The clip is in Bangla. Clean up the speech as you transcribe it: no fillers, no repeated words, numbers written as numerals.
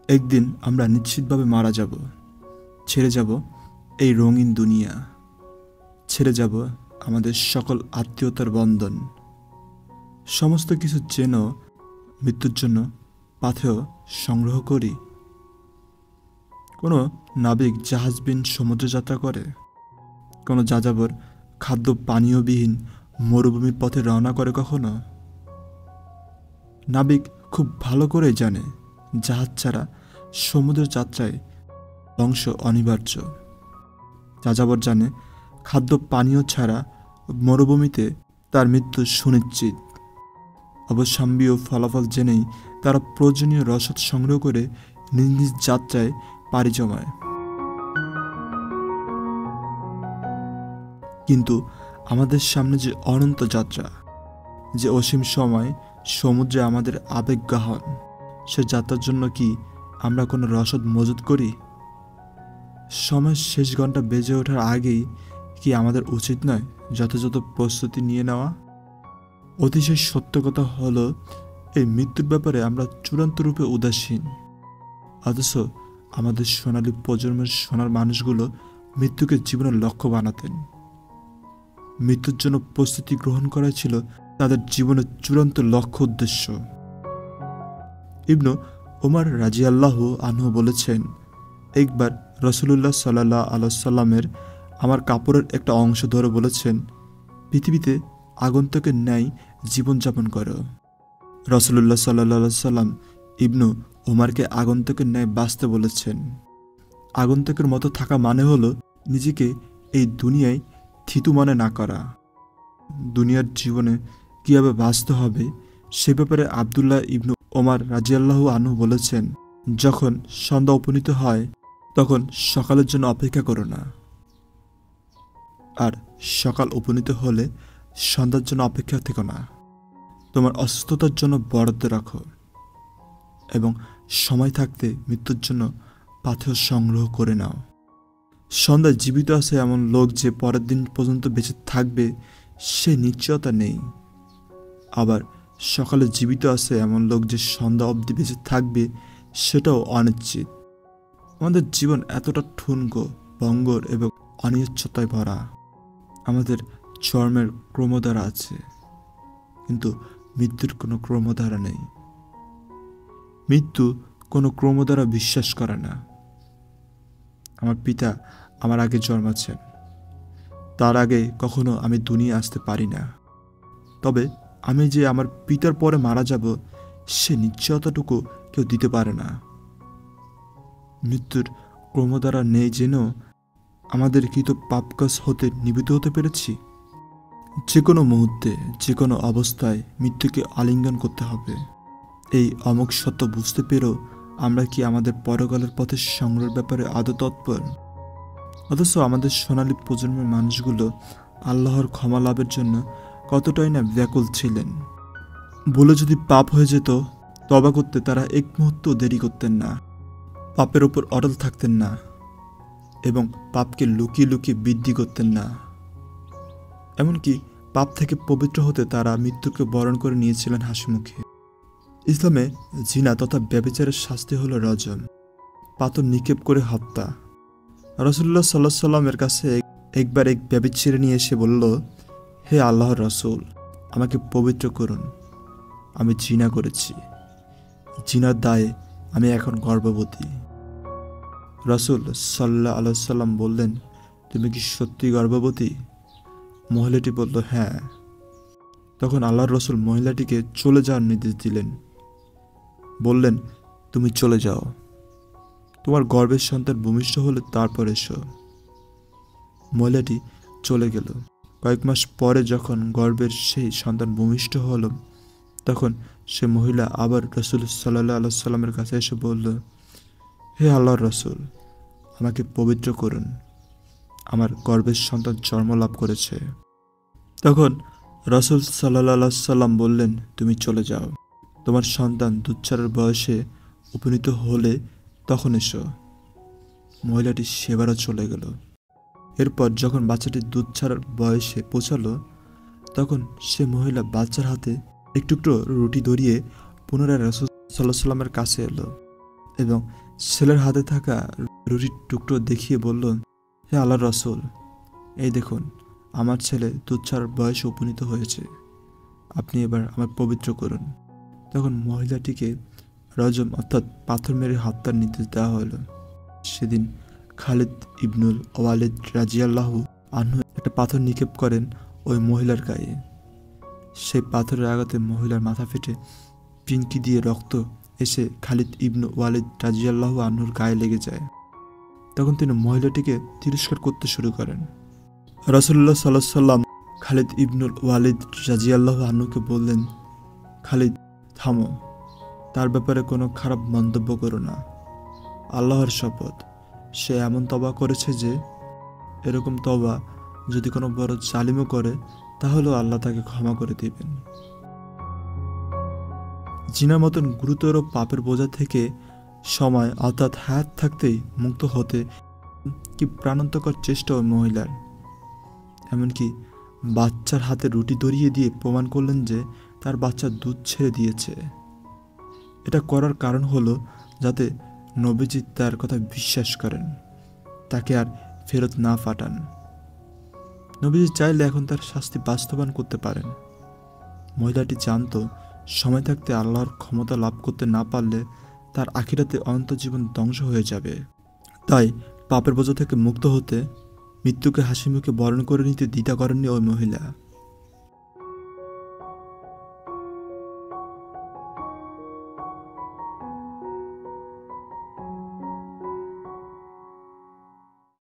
একদিন আমরা নিশ্চিতভাবে মারা যাব, ছেড়ে যাব এই রঙিন দুনিয়া, ছেড়ে যাব আমাদের সকল আত্মীয়তার বন্ধন, সমস্ত কিছু যেন মৃত্যুর জন্য পাথেয় সংগ্রহ করি। কোনো নাবিক জাহাজবিহীন সমুদ্র যাত্রা করে, কোনো যাযাবর খাদ্য পানীয়বিহীন মরুভূমির পথে রওনা করে কখনো। নাবিক খুব ভালো করে জানে জাহাজ ছাড়া সমুদ্র যাত্রায় ধ্বংস অনিবার্য। যাযাবর জানে খাদ্য পানীয় ছাড়া মরুভূমিতে তার মৃত্যু সুনিশ্চিত। অবশ্যম্ভাবী ফলাফল জেনেই তারা প্রয়োজনীয় রসদ সংগ্রহ করে নিজ নিজ যাত্রায় পাড়ি জমায়। কিন্তু আমাদের সামনে যে অনন্ত যাত্রা, যে অসীম সময় সমুদ্রে আমাদের আবেগ গাহন, সে যাত্রার জন্য কি আমরা কোনো রসদ মজুত করি? সময় শেষ ঘন্টা বেজে ওঠার আগেই কি আমাদের উচিত নয় যথাযথ প্রস্তুতি নিয়ে নেওয়া? অতিশয় সত্য কথা হলো, এই মৃত্যুর ব্যাপারে আমরা চূড়ান্ত রূপে উদাসীন। অথচ আমাদের সোনালী প্রজন্মের সোনার মানুষগুলো মৃত্যুকে জীবনের লক্ষ্য বানাতেন। মৃত্যুর জন্য প্রস্তুতি গ্রহণ করা ছিল তাদের জীবনের চূড়ান্ত লক্ষ্য উদ্দেশ্য। ইবনু ওমর রাদিয়াল্লাহু আনহু বলেছেন, একবার রাসূলুল্লাহ সাল্লাল্লাহু আলাইহি সাল্লামের আমার কাপড়ের একটা অংশ ধরে বলেছেন, পৃথিবীতে আগন্তুকের ন্যায় জীবনযাপন করো। রাসূলুল্লাহ সাল্লাল্লাহু আলাইহি সাল্লাম ইবনু ওমরকে আগন্তুকের ন্যায় বাঁচতে বলেছেন। আগন্তুকের মতো থাকা মানে হলো নিজেকে এই দুনিয়ায় থিতু মনে না করা। দুনিয়ার জীবনে কীভাবে বাঁচতে হবে সে ব্যাপারে আবদুল্লাহ ইবনু ওমর রাদিয়াল্লাহু আনহু বলেছেন, যখন সন্ধ্যা উপনীত হয় তখন সকালের জন্য অপেক্ষা করো না, আর সকাল উপনীত হলে সন্ধ্যার জন্য অপেক্ষা থেকো না। তোমার অসুস্থতার জন্য বরাদ্দ রাখো এবং সময় থাকতে মৃত্যুর জন্য পাথেয় সংগ্রহ করে নাও। সন্ধ্যায় জীবিত আছে এমন লোক যে পরের দিন পর্যন্ত বেঁচে থাকবে সে নিশ্চয়তা নেই। আবার সকালে জীবিত আছে এমন লোক যে সন্ধ্যা অবধি বেঁচে থাকবে সেটাও অনিশ্চিত। আমাদের জীবন এতটা ঠুনকো, ভঙ্গুর এবং অনিশ্চয়তায় ভরা। আমাদের জন্মের ক্রমধারা আছে, কিন্তু মৃত্যুর কোনো ক্রমধারা নেই। মৃত্যু কোনো ক্রমধারা বিশ্বাস করে না। আমার পিতা আমার আগে জন্মাচ্ছেন, তার আগে কখনো আমি দুনিয়া আসতে পারি না। তবে আমি যে আমার পিতার পরে মারা যাব সে নিশ্চয়তাটুকু কেউ দিতে পারে না। মৃত্যুর ক্রমধারা নেই জেনেও আমাদের কৃত পাপকাজ হতে নিবৃত্ত হতে পেরেছি। যে কোনো মুহূর্তে, যে কোনো অবস্থায় মৃত্যুকে আলিঙ্গন করতে হবে, এই অমোঘ সত্য বুঝতে পেরেও আমরা কি আমাদের পরকালের পথে সংগ্রহের ব্যাপারে আদৌ তৎপর? অথচ আমাদের সোনালী প্রজন্মের মানুষগুলো আল্লাহর ক্ষমা লাভের জন্য কতটাই না ব্যাকুল ছিলেন। বলে যদি পাপ হয়ে যেত, তওবা করতে তারা এক মুহূর্ত দেরি করতেন না, পাপের ওপর অটল থাকতেন না এবং পাপকে লুকিয়ে লুকিয়ে বৃদ্ধি করতেন না। এমনকি পাপ থেকে পবিত্র হতে তারা মৃত্যুকে বরণ করে নিয়েছিলেন হাসিমুখে। ইসলামে জিনা তথা ব্যভিচারের শাস্তি হলো রজম, পাথর নিক্ষেপ করে হত্যা। রাসূলুল্লাহ সাল্লাল্লাহু আলাইহি সাল্লামের কাছে একবার এক ব্যভিচারী নিয়ে এসে বলল, হে আল্লাহর রাসূল, আমাকে পবিত্র করুন, আমি জিনা করেছি, জিনার দায়ে আমি এখন গর্ভবতী। রাসূল সাল্লাল্লাহু আলাইহি সাল্লাম বললেন, তুমি কি সত্যি গর্ভবতী? মহিলাটি বলল, হ্যাঁ। তখন আল্লাহর রাসূল মহিলাটিকে চলে যাওয়ার নির্দেশ দিলেন। বললেন, তুমি চলে যাও, তোমার গর্ভের সন্তান ভূমিষ্ঠ হলে তারপর এসো। মহিলাটি চলে গেল। কয়েক মাস পরে যখন গর্ভের সেই সন্তান ভূমিষ্ঠ হল, তখন সে মহিলা আবার রাসূল সাল্লাল্লাহু আলাইহি সাল্লামের কাছে এসে বলল, হে আল্লাহর রাসূল, আমাকে পবিত্র করুন, আমার গর্ভের সন্তান জন্ম লাভ করেছে। তখন রাসূল সাল্লাল্লাহু আলাইহি সাল্লাম বললেন, তুমি চলে যাও, তোমার সন্তান দুধ ছাড়ার বয়সে উপনীত হলে তখন এসো। মহিলাটি সেবারও চলে গেল। এরপর যখন বাচ্চাটি দুধ ছাড়ার বয়সে পৌঁছালো, তখন সে মহিলা বাচ্চার হাতে একটু একটু রুটি ধরিয়ে পুনরায় রাসূল সাল্লাল্লাহু আলাইহি সাল্লামের কাছে এলো এবং ছেলের হাতে থাকা রুটির টুকরো দেখিয়ে বলল, হে আল্লাহর রাসূল, এই দেখুন, আমার ছেলে দুধ ছাড়ার বয়সে উপনীত হয়েছে, আপনি এবার আমার পবিত্র করুন। তখন মহিলাটিকে রজম অর্থাৎ পাথর মেরে হত্যার নির্দেশ দেওয়া হলো। সেদিন খালিদ ইবনুল ওয়ালিদ রাজিয়াল্লাহু আনহু একটা পাথর নিক্ষেপ করেন ওই মহিলার গায়ে। সেই পাথরের আঘাতে মহিলার মাথা ফেটে পিনকি দিয়ে রক্ত এসে খালিদ ইবনু ওয়ালিদ রাজিয়াল্লাহু আনহুর গায়ে লেগে যায়। তখন তিনি মহিলাটিকে তিরস্কার করতে শুরু করেন। রাসূলুল্লাহ সাল্লাল্লাহু আলাইহি সাল্লাম খালিদ ইবনুল ওয়ালিদ রাজিয়াল্লাহু আনহুকে বললেন, খালিদ, থামো, তার ব্যাপারে কোনো খারাপ মন্তব্য করো না। আল্লাহর শপথ, সে এমন তওবা করেছে যে এরকম তওবা যদি কোনো বড় জালিমও করে তাহলেও আল্লাহ তাকে ক্ষমা করে দিবেন। জিনার মতন গুরুতর পাপের বোঝা থেকে সময় অর্থাৎ হায়াত থাকতেই মুক্ত হতে কি প্রাণান্তকর চেষ্টা ওই মহিলার। এমনকি বাচ্চার হাতে রুটি ধরিয়ে দিয়ে প্রমাণ করলেন যে তার বাচ্চা দুধ ছেড়ে দিয়েছে। এটা করার কারণ হলো যাতে নবীজি তার কথা বিশ্বাস করেন, তাকে আর ফেরত না পাঠান। নবীজি চাইলে এখন তার শাস্তি বাস্তবায়ন করতে পারেন। মহিলাটি জানত সময় থাকতে আল্লাহর ক্ষমতা লাভ করতে না পারলে তার আখিরাতে অনন্ত জীবন ধ্বংস হয়ে যাবে। তাই পাপের বোঝা থেকে মুক্ত হতে মৃত্যুকে হাসিমুখে বরণ করে নিতে দ্বিধা করেননি ওই মহিলা।